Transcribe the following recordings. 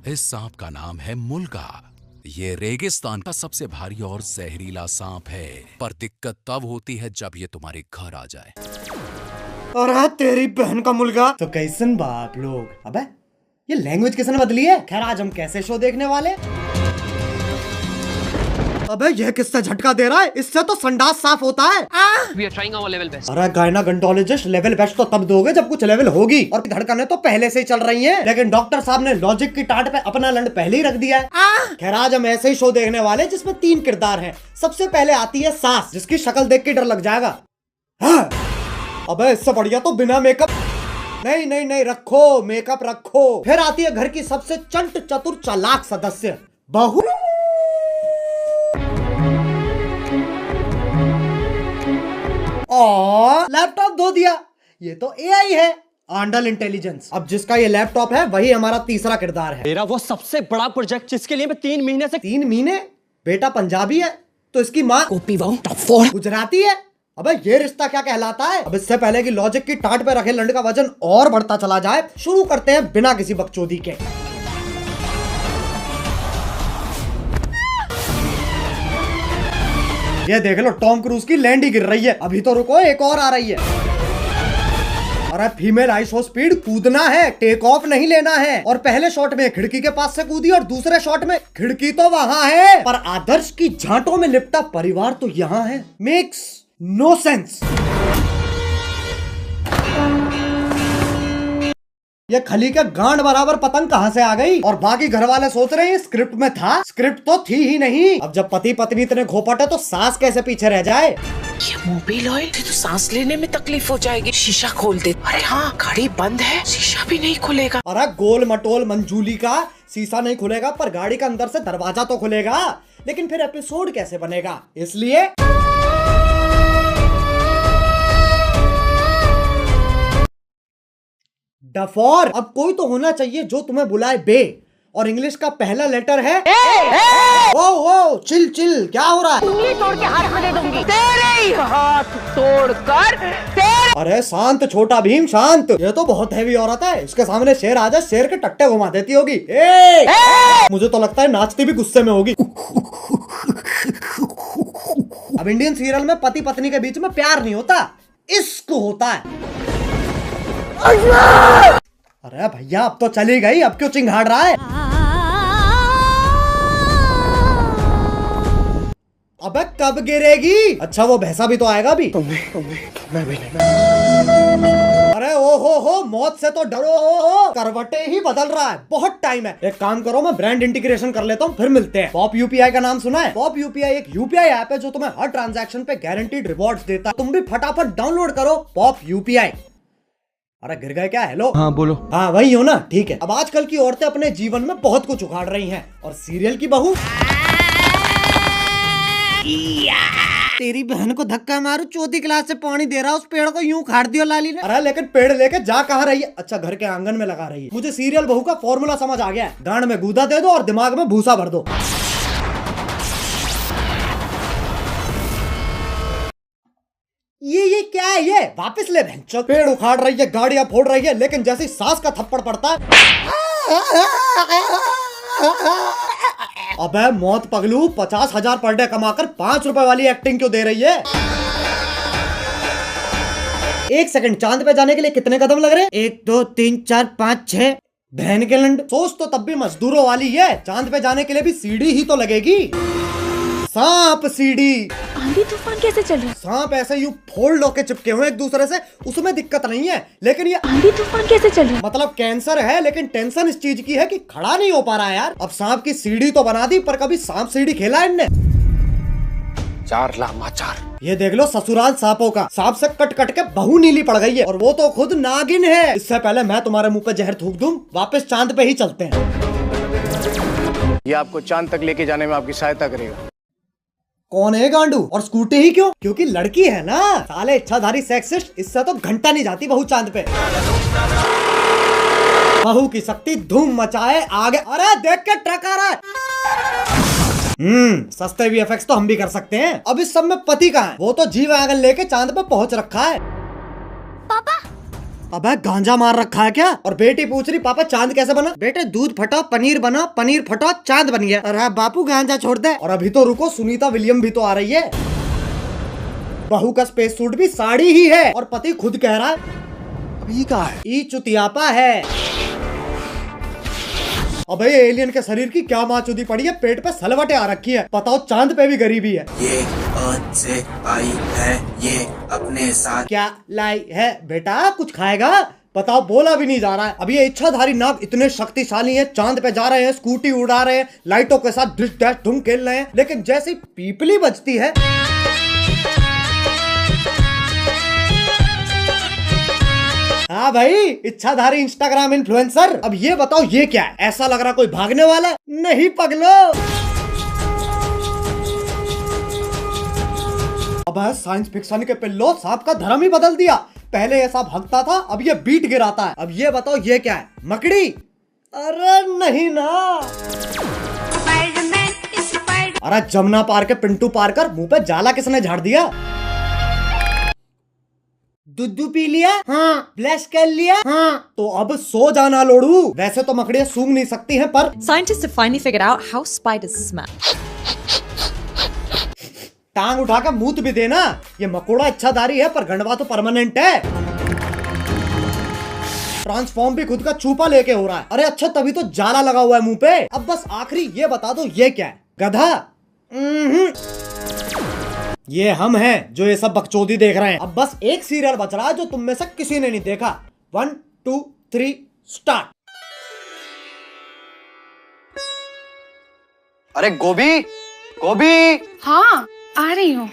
इस सांप का नाम है मुल्गा। ये रेगिस्तान का सबसे भारी और जहरीला सांप है, पर दिक्कत तब होती है जब ये तुम्हारे घर आ जाए। अरे तेरी बहन का मुल्गा। तो कैसन बाप लोग, अबे ये लैंग्वेज किसने बदली है? खैर आज हम कैसे शो देखने वाले? अबे ये किससे झटका दे रहा है? इससे तो संडास साफ होता है। We are trying our level best. अरे गायनाकोलॉजिस्ट लेवल बेस्ट तो तब दोगे जब कुछ लेवल होगी, और धड़कनें तो पहले से ही चल रही हैं। लेकिन डॉक्टर साहब ने लॉजिक की टाट पे अपना लंड पहले ही रख दिया है। खैर आज हम ऐसे ही शो देखने वाले जिसमें 3 किरदार हैं। सबसे पहले आती है सास, जिसकी शक्ल देख के डर लग जाएगा। हाँ। अबे इससे बढ़िया तो बिना मेकअप। नहीं नहीं नहीं, रखो मेकअप रखो। फिर आती है घर की सबसे चंट चतुर चालाक सदस्य, बहू। और लैपटॉप धो दिया। ये तो एआई है, आंडल इंटेलिजेंस। अब जिसका ये लैपटॉप है वही हमारा तीसरा किरदार है। मेरा वो सबसे बड़ा प्रोजेक्ट जिसके लिए मैं 3 महीने से 3 महीने? बेटा पंजाबी है तो इसकी माँ गुजराती है। अबे ये रिश्ता क्या कहलाता है? अब इससे पहले कि लॉजिक की टाट पे रखे लंड का वजन और बढ़ता चला जाए, शुरू करते हैं बिना किसी बकचोदी के। ये देख लो टॉम क्रूज की लैंड ही गिर रही है। अभी तो रुको, एक और आ रही है। अरे फीमेल आइसो स्पीड कूदना है, टेक ऑफ नहीं लेना है। और पहले शॉट में खिड़की के पास से कूदी और दूसरे शॉट में खिड़की तो वहां है पर आदर्श की झांटों में लिपटा परिवार तो यहाँ है। Makes no sense. ये खली के गांड बराबर पतंग कहां से आ गई? और बाकी घर वाले सोच रहे हैं स्क्रिप्ट में था। स्क्रिप्ट तो थी ही नहीं। अब जब पति पत्नी इतने घोपट है तो सास कैसे पीछे रह जाए? ये मोबिल ऑयल तो सांस लेने में तकलीफ हो जाएगी। शीशा खोल दे। अरे हाँ, गाड़ी बंद है, शीशा भी नहीं खुलेगा। अरे गोल मटोल मंजूली का शीशा नहीं खुलेगा पर गाड़ी का अंदर से दरवाजा तो खुलेगा। लेकिन फिर एपिसोड कैसे बनेगा? इसलिए डफोर। अब कोई तो होना चाहिए जो तुम्हें बुलाए बे, और इंग्लिश का पहला लेटर है ए। ओ चिल चिल, क्या हो रहा है? उंगली तोड़ के हाथ में दे दूंगी। तेरे ही हाथ तोड़कर तेरे। अरे शांत छोटा भीम शांत। ये तो बहुत हैवी औरत है, इसके सामने शेर आ जाए शेर के टट्टे घुमा देती होगी। ए! मुझे तो लगता है नाचती भी गुस्से में होगी। अब इंडियन सीरियल में पति पत्नी के बीच में प्यार नहीं होता, इश्क होता है। अरे भैया अब तो चली गई, अब क्यों चिंघाड़ रहा है? अबे कब गिरेगी? अच्छा वो भैंसा भी तो आएगा भी। मैं भी नहीं। अरे ओ हो मौत से तो डरो। करवटे ही बदल रहा है, बहुत टाइम है। एक काम करो, मैं ब्रांड इंटीग्रेशन कर लेता हूँ, फिर मिलते हैं। पॉप यूपीआई का नाम सुना है? पॉप यूपीआई एक यूपीआई ऐप है जो तुम्हें हर ट्रांजैक्शन पे गारंटीड रिवॉर्ड्स देता है। तुम भी फटाफट डाउनलोड करो पॉप यूपीआई। अरे गिर गए क्या? हेलो हाँ बोलो। हाँ वही हो ना, ठीक है। अब आजकल की औरतें अपने जीवन में बहुत कुछ उखाड़ रही हैं, और सीरियल की बहू तेरी बहन को धक्का मारू, चौथी क्लास से पानी दे रहा, उस पेड़ को यूं उखाड़ दियो लाली ने। अरे लेकिन पेड़ लेके जा कहाँ रही है? अच्छा घर के आंगन में लगा रही है। मुझे सीरियल बहू का फॉर्मूला समझ आ गया है। गांड में गूदा दे दो और दिमाग में भूसा भर दो। ये क्या है? ये वापस ले बहन। पेड़ उखाड़ रही है, गाड़ियां फोड़ रही है, लेकिन जैसे सास का थप्पड़ पड़ता है अबे मौत पगलू, 50,000 पर डे कमाकर 5 रुपए वाली एक्टिंग क्यों दे रही है? 1 सेकंड, चांद पे जाने के लिए कितने कदम लग रहे हैं? 1 2 3 4 5 6। बहन के लंड, सोच तो तब भी मजदूरों वाली है। चांद पे जाने के लिए भी सीढ़ी ही तो लगेगी। सांप सीढ़ी। आंधी तूफान कैसे चल रहा है? सांप ऐसे यूं फोल्ड होके चिपके हुए एक दूसरे से, उसमें दिक्कत नहीं है। लेकिन ये आंधी तूफान कैसे चल रहा है? मतलब कैंसर है, लेकिन टेंशन इस चीज की है कि खड़ा नहीं हो पा रहा है यार। अब सांप की सीढ़ी तो बना दी, पर कभी सांप सीढ़ी खेला है इनने? 4 लामाचार। ये देख लो ससुराल सांपों का। सांप से कट कट के बहू नीली पड़ गई है, और वो तो खुद नागिन है। इससे पहले मैं तुम्हारे मुंह पे जहर थूक दूं, वापस चांद पे ही चलते हैं। ये आपको चांद तक लेके जाने में आपकी सहायता करेगा। कौन है गांडू? और स्कूटी ही क्यों? क्योंकि लड़की है ना। साले इच्छाधारी सेक्सिस्ट, इससे तो घंटा नहीं जाती बहू चांद पे। बहू की शक्ति धूम मचाए आगे। अरे देख के ट्रक आ रहा है। सस्ते वीएफएक्स तो हम भी कर सकते हैं। अब इस सब में पति कहाँ है? वो तो जी वैगन लेके चांद पे पहुंच रखा है। पापा अबे गांजा मार रखा है क्या? और बेटी पूछ रही पापा चांद कैसे बना? बेटे दूध फटा पनीर बना, पनीर फटा चांद बन गया। अरे बापू गांजा छोड़ दे। और अभी तो रुको, सुनीता विलियम भी तो आ रही है। बहू का स्पेस सूट भी साड़ी ही है और पति खुद कह रहा है ये क्या है? ई चुतियापा है। अबे एलियन के शरीर की क्या माचुदी पड़ी है, पेट पे सलवटें आ रखी है। बताओ चांद पे भी गरीबी है। ये अर्थ से आई है, ये अपने साथ क्या लाई है बेटा? कुछ खाएगा? बताओ, बोला भी नहीं जा रहा है। अब ये इच्छाधारी नाग इतने शक्तिशाली हैं, चांद पे जा रहे हैं, स्कूटी उड़ा रहे हैं, लाइटों के साथ डिश डैश धूम खेल रहे हैं, लेकिन जैसी पीपली बजती है हाँ भाई, इच्छाधारी इंस्टाग्राम इन्फ्लुएंसर। अब ये बताओ ये क्या है? ऐसा लग रहा कोई भागने वाला है। नहीं पगलो। अब साइंस फिक्शन के पिल्लो सांप का धर्म ही बदल दिया। पहले ये सांप भगता था, अब ये बीट गिराता है। अब ये बताओ ये क्या है? मकड़ी? अरे नहीं ना। अरे जमुना पार के पिंटू पारकर मुंह पे जाला किसने झाड़ दिया? दूध पी लिया? हाँ। ब्लश कर लिया? हाँ। तो अब सो जाना लोड़ू। वैसे तो मकड़ियाँ सूंघ नहीं सकती हैं, पर Scientists have finally figured out how spiders smell. टांग उठा कर मूत भी देना। ये मकोड़ा इच्छाधारी है, पर गंडवा तो परमानेंट है। ट्रांसफॉर्म भी खुद का चूपा लेके हो रहा है। अरे अच्छा, तभी तो जाला लगा हुआ है मुंह पे। अब बस आखिरी ये बता दो ये क्या है? गधा? ये हम हैं जो ये सब बकचोदी देख रहे हैं। अब बस एक सीरियल बच रहा है जो तुम में से किसी ने नहीं देखा। 1 2 3 स्टार्ट। अरे गोभी, गोभी। हाँ, आ रही हूँ।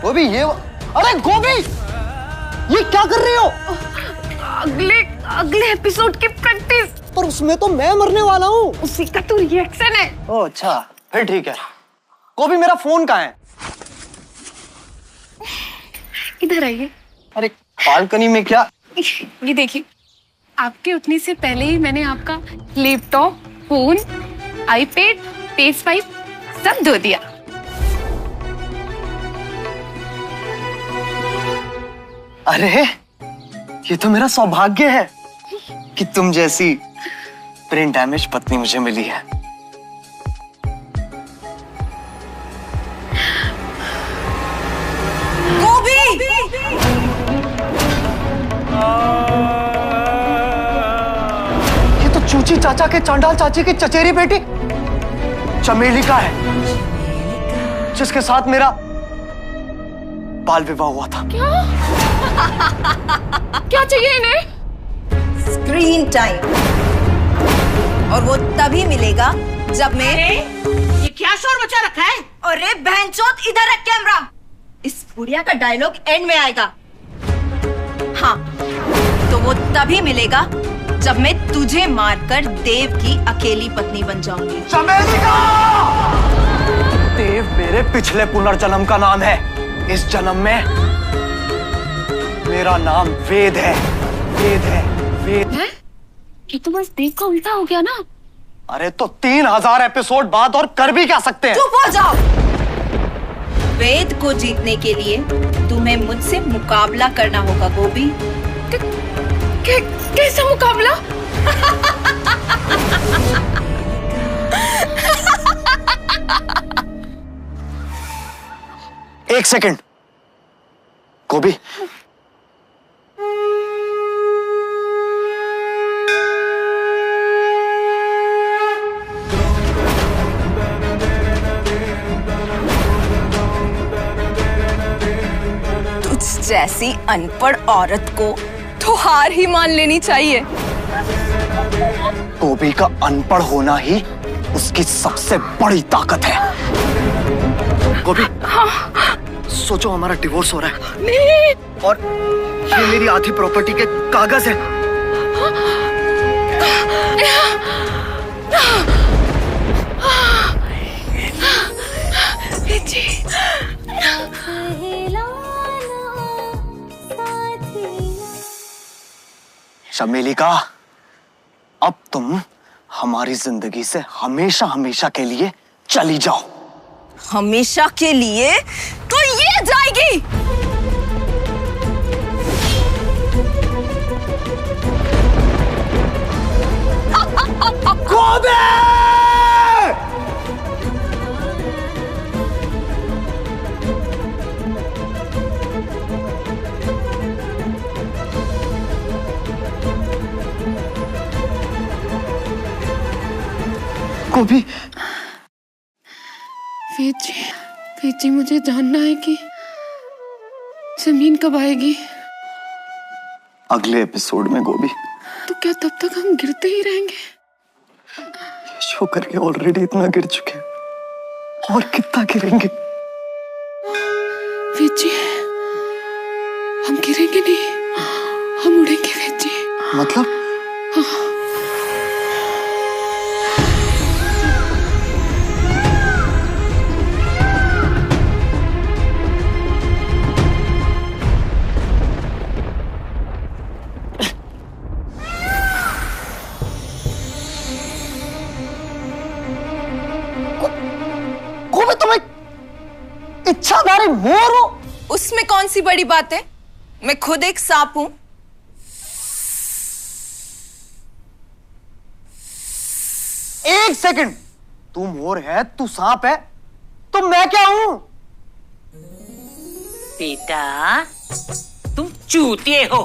गोभी ये अरे गोभी, ये क्या कर रही हो? अगले एपिसोड की प्रैक्टिस। पर उसमें तो मैं मरने वाला हूँ। उसी का तो रिएक्शन है। ओह अच्छा, फिर ठीक है। गोभी मेरा फोन कहाँ है? इधर आइए। अरे बालकनी में क्या? ये देखिए, आपके उठने से पहले ही मैंने आपका लैपटॉप, फोन, आईपैड, PS5 सब धो दिया। अरे ये तो मेरा सौभाग्य है कि तुम जैसी ब्रेन डैमेज पत्नी मुझे मिली है। ये तो चूची चाचा के चांडाल चाची की चचेरी बेटी चमेली का है, जिसके साथ मेरा बाल विवाह हुआ था। क्या चाहिए इन्हें? Screen time. और वो तभी मिलेगा जब मैं ये क्या शोर मचा रखा है? अरे बहनचोद, इधर रख कैमरा। इस बुढ़िया का डायलॉग एंड में आएगा। हाँ, तो वो तभी मिलेगा जब मैं तुझे मारकर देव की अकेली पत्नी बन जाऊंगी। चमेली का! देव मेरे पिछले पुनर्जन्म का नाम है। इस जन्म में मेरा नाम वेद है। वेद है, वेद है? ये तो बस देव का उल्टा हो गया ना। अरे तो 3000 एपिसोड बाद और कर भी क्या सकते हैं? चुप हो जाओ। वेद को जीतने के लिए तुम्हें मुझसे मुकाबला करना होगा गोभी। कैसा मुकाबला? एक सेकंड गोभी, तुझ जैसी अनपढ़ औरत को तो हार ही मान लेनी चाहिए। गोभी का अनपढ़ होना ही उसकी सबसे बड़ी ताकत है। गोभी, सोचो हमारा डिवोर्स हो रहा है। नहीं। और ये मेरी आधी प्रॉपर्टी के कागज है। चमेली का, अब तुम हमारी जिंदगी से हमेशा हमेशा के लिए चली जाओ। हमेशा के लिए तो ये जाएगी। कोबे! कोबी, वेद जी मुझे जानना है कि जमीन कब आएगी। अगले एपिसोड में गोभी। तो क्या तब तक हम गिरते ही रहेंगे? शो करके ऑलरेडी इतना गिर चुके हैं, और कितना गिरेंगे? वेद जी, हम गिरेंगे नहीं, हम उड़ेंगे वेद जी। मतलब? इच्छाधारी मोर हो, उसमें कौन सी बड़ी बात है? मैं खुद एक सांप हूं। एक सेकंड, तू मोर है, तू सांप है, तो मैं क्या हूं? बेटा तुम चूतिए हो।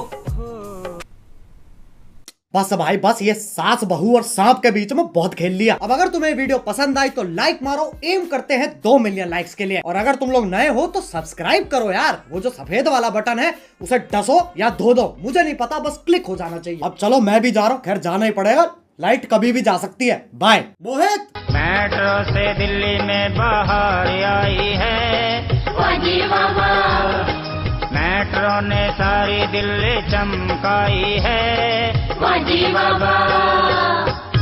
बस भाई बस, ये सास बहू और सांप के बीच में बहुत खेल लिया। अब अगर तुम्हें वीडियो पसंद आई तो लाइक मारो, एम करते हैं 2 मिलियन लाइक्स के लिए। और अगर तुम लोग नए हो तो सब्सक्राइब करो यार, वो जो सफेद वाला बटन है उसे डसो या धो दो, मुझे नहीं पता, बस क्लिक हो जाना चाहिए। अब चलो मैं भी जा रहा हूँ, खैर जाना ही पड़ेगा, लाइट कभी भी जा सकती है। बाय। मोहित, मेट्रो से दिल्ली में बाहर आई है, मेट्रो ने सारी दिल्ली चमकाई है।